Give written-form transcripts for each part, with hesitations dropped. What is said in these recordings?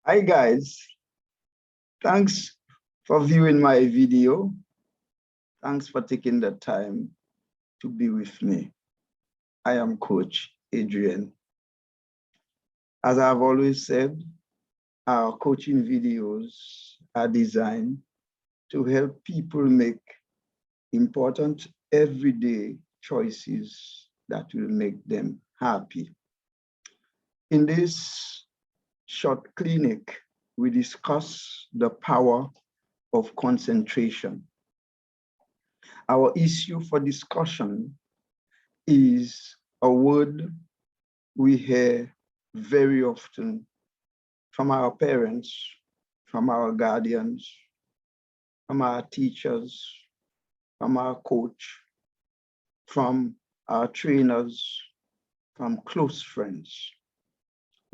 Hi guys, thanks for viewing my video. Thanks for taking the time to be with me. I am Coach Adrien. As I've always said, our coaching videos are designed to help people make important everyday choices that will make them happy. In this short clinic, we discuss the power of concentration. Our issue for discussion is a word we hear very often from our parents, from our guardians, from our teachers, from our coach, from our trainers, from close friends.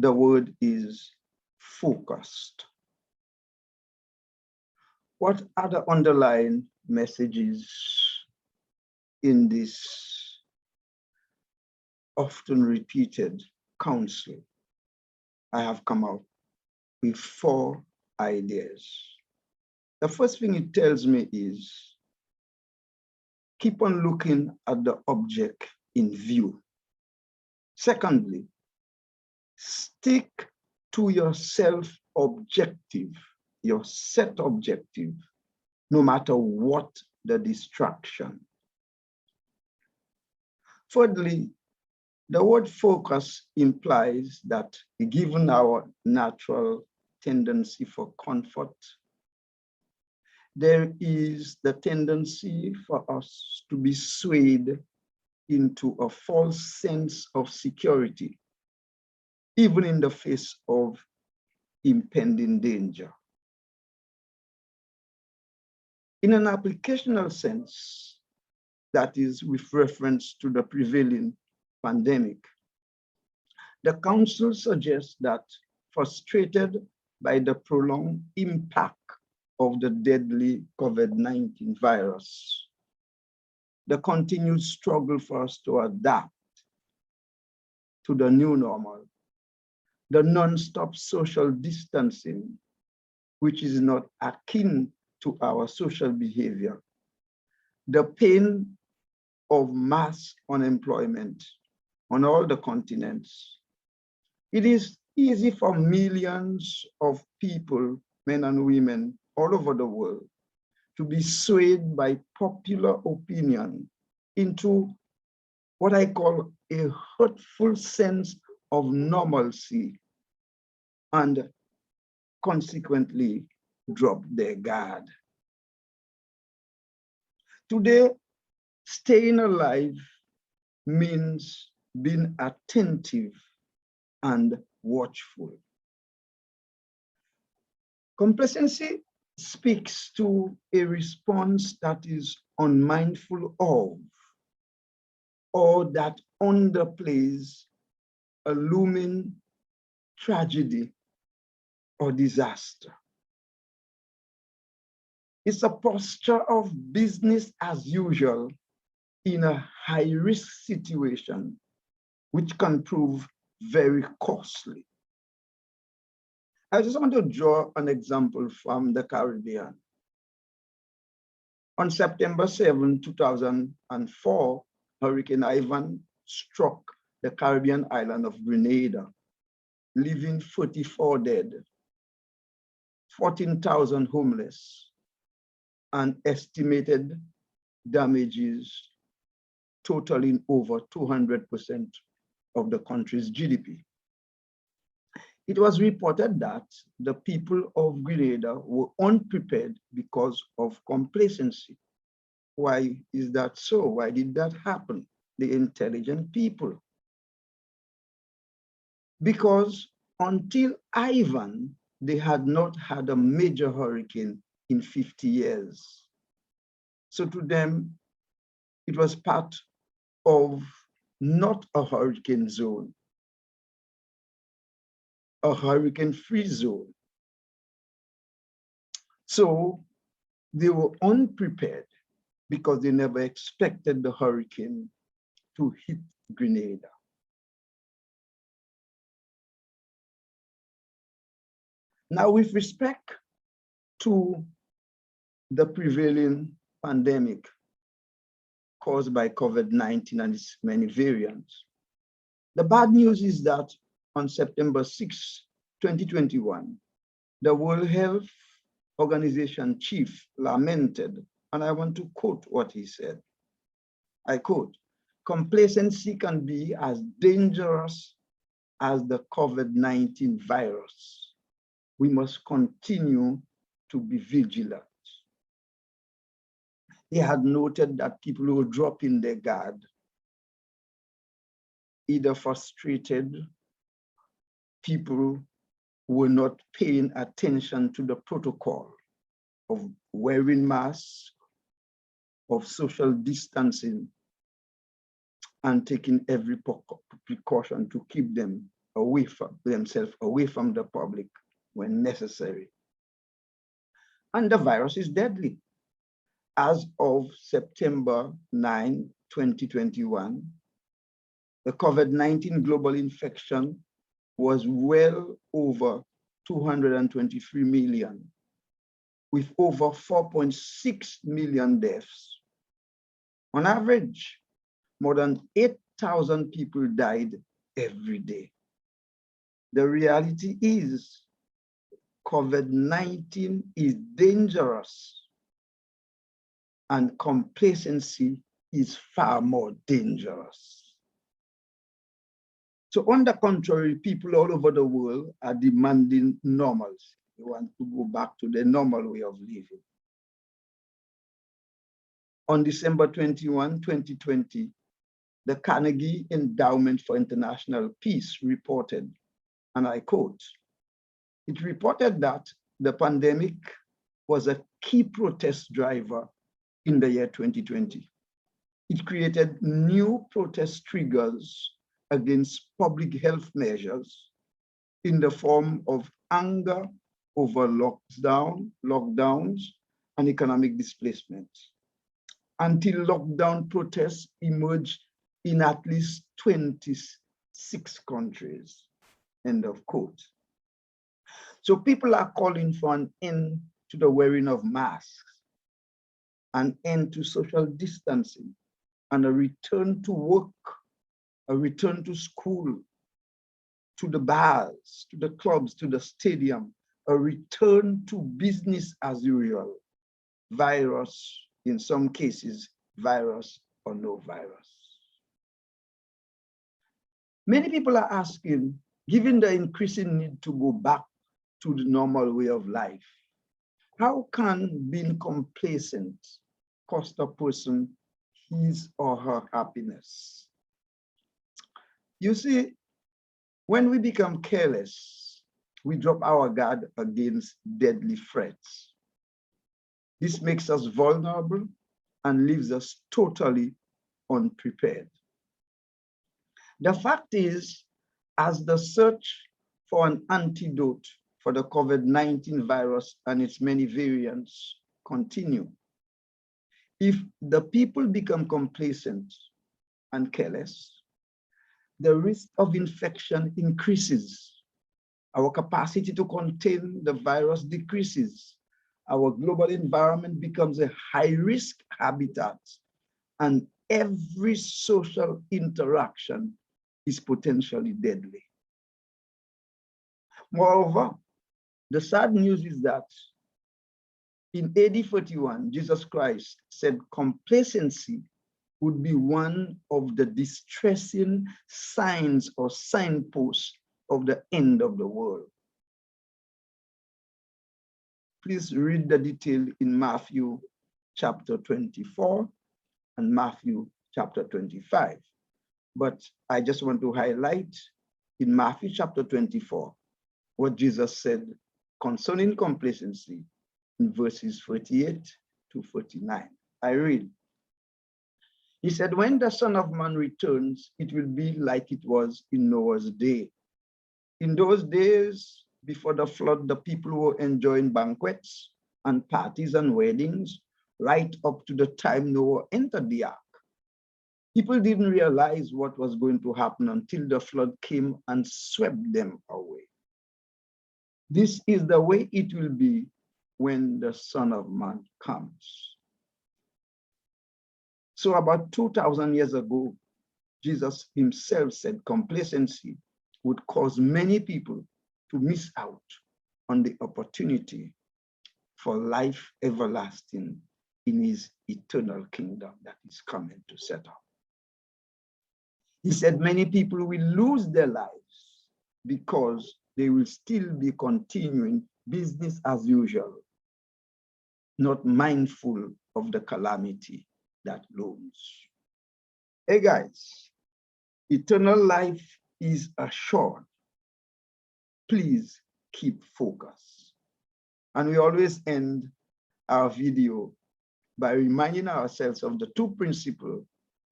The word is focused. What are the underlying messages in this often repeated counsel? I have come out with 4 ideas. The first thing it tells me is keep on looking at the object in view. Secondly, stick to your self-objective, your set objective, no matter what the distraction. Thirdly, the word focus implies that given our natural tendency for comfort, there is the tendency for us to be swayed into a false sense of security, even in the face of impending danger. In an applicational sense, that is with reference to the prevailing pandemic, the council suggests that frustrated by the prolonged impact of the deadly COVID-19 virus, the continued struggle for us to adapt to the new normal, the non-stop social distancing, which is not akin to our social behavior, the pain of mass unemployment on all the continents. It is easy for millions of people, men and women, all over the world, to be swayed by popular opinion into what I call a hurtful sense of normalcy and consequently drop their guard. Today, staying alive means being attentive and watchful. Complacency speaks to a response that is unmindful of or that underplays a looming tragedy or disaster. It's a posture of business as usual in a high-risk situation, which can prove very costly. I just want to draw an example from the Caribbean. On September 7, 2004, Hurricane Ivan struck the Caribbean island of Grenada, leaving 44 dead, 14,000 homeless, and estimated damages totaling over 200% of the country's GDP. It was reported that the people of Grenada were unprepared because of complacency. Why is that so? Why did that happen? The intelligent people. Because until Ivan, they had not had a major hurricane in 50 years. So to them, it was part of not a hurricane zone, a hurricane-free zone. So they were unprepared because they never expected the hurricane to hit Grenada. Now, with respect to the prevailing pandemic caused by COVID-19 and its many variants, the bad news is that on September 6, 2021, the World Health Organization chief lamented, and I want to quote what he said. I quote, "Complacency can be as dangerous as the COVID-19 virus. We must continue to be vigilant." He had noted that people who were dropping their guard, either frustrated, people who were not paying attention to the protocol of wearing masks, of social distancing, and taking every precaution to keep them away from themselves, away from the public when necessary. And the virus is deadly. As of September 9, 2021, the COVID-19 global infection was well over 223 million, with over 4.6 million deaths. On average, more than 8,000 people died every day. The reality is COVID-19 is dangerous, and complacency is far more dangerous. So on the contrary, people all over the world are demanding normalcy. They want to go back to the normal way of living. On December 21, 2020, the Carnegie Endowment for International Peace reported, and I quote, it reported that the pandemic was a key protest driver in the year 2020. It created new protest triggers against public health measures in the form of anger over lockdowns, and economic displacement, until lockdown protests emerged in at least 26 countries, end of quote. So people are calling for an end to the wearing of masks, an end to social distancing, and a return to work, a return to school, to the bars, to the clubs, to the stadium, a return to business as usual, virus, in some cases, virus or no virus. Many people are asking, given the increasing need to go back to the normal way of life, how can being complacent cost a person his or her happiness? You see, when we become careless, we drop our guard against deadly threats. This makes us vulnerable and leaves us totally unprepared. The fact is, as the search for an antidote for the COVID-19 virus and its many variants continue, if the people become complacent and careless, the risk of infection increases. Our capacity to contain the virus decreases. Our global environment becomes a high-risk habitat, and every social interaction is potentially deadly. Moreover, the sad news is that in AD 41, Jesus Christ said complacency would be one of the distressing signs or signposts of the end of the world. Please read the detail in Matthew chapter 24 and Matthew chapter 25. But I just want to highlight in Matthew chapter 24 what Jesus said concerning complacency in verses 48 to 49. I read. He said, when the Son of Man returns, it will be like it was in Noah's day. In those days, before the flood, the people were enjoying banquets and parties and weddings right up to the time Noah entered the ark. People didn't realize what was going to happen until the flood came and swept them away. This is the way it will be when the Son of Man comes. So about 2,000 years ago, Jesus himself said complacency would cause many people to miss out on the opportunity for life everlasting in his eternal kingdom that is coming to set up. He said many people will lose their lives because they will still be continuing business as usual, not mindful of the calamity that looms. Hey guys, eternal life is assured. Please keep focus. And we always end our video by reminding ourselves of the two principles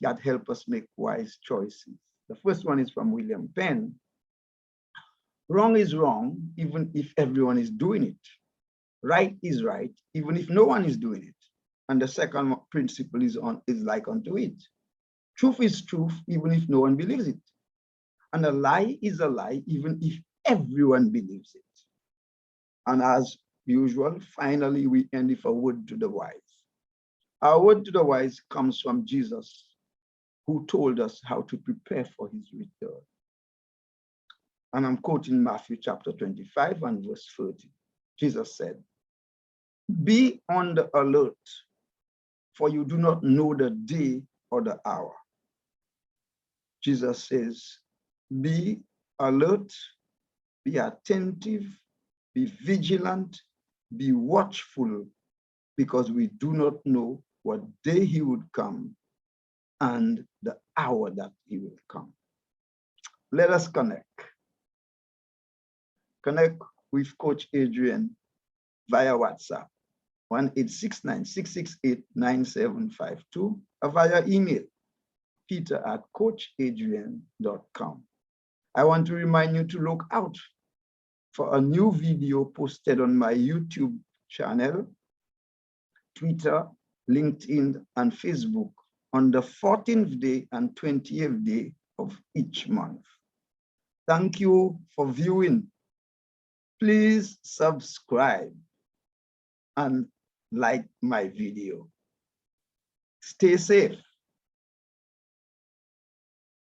that help us make wise choices. The first one is from William Penn. Wrong is wrong, even if everyone is doing it. Right is right, even if no one is doing it. And the second principle is like unto it. Truth is truth, even if no one believes it. And a lie is a lie, even if everyone believes it. And as usual, finally, we end with a word to the wise. Our word to the wise comes from Jesus, who told us how to prepare for his return. And I'm quoting Matthew chapter 25 and verse 30. Jesus said, "Be on the alert, for you do not know the day or the hour." Jesus says, be alert, be attentive, be vigilant, be watchful, because we do not know what day he would come and the hour that he will come. Let us connect. Connect with Coach Adrien via WhatsApp, 1-869-668-9752, or via email, peter@coachadrien.com. I want to remind you to look out for a new video posted on my YouTube channel, Twitter, LinkedIn, and Facebook on the 14th day and 20th day of each month. Thank you for viewing. Please subscribe and like my video. Stay safe.